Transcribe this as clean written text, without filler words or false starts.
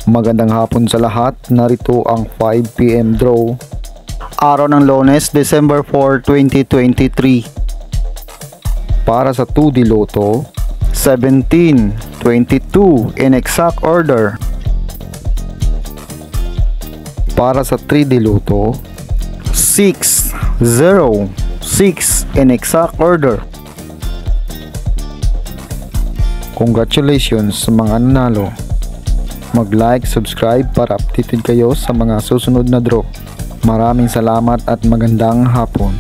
Magandang hapon sa lahat. Narito ang 5 PM draw. Araw ng Lunes, December 4, 2023. Para sa 2D Lotto, 17, 22 in exact order. Para sa 3D Lotto, 6, 0, 6 in exact order. Congratulations sa mga nanalo. Mag-like, subscribe para updated kayo sa mga susunod na draw. Maraming salamat at magandang hapon.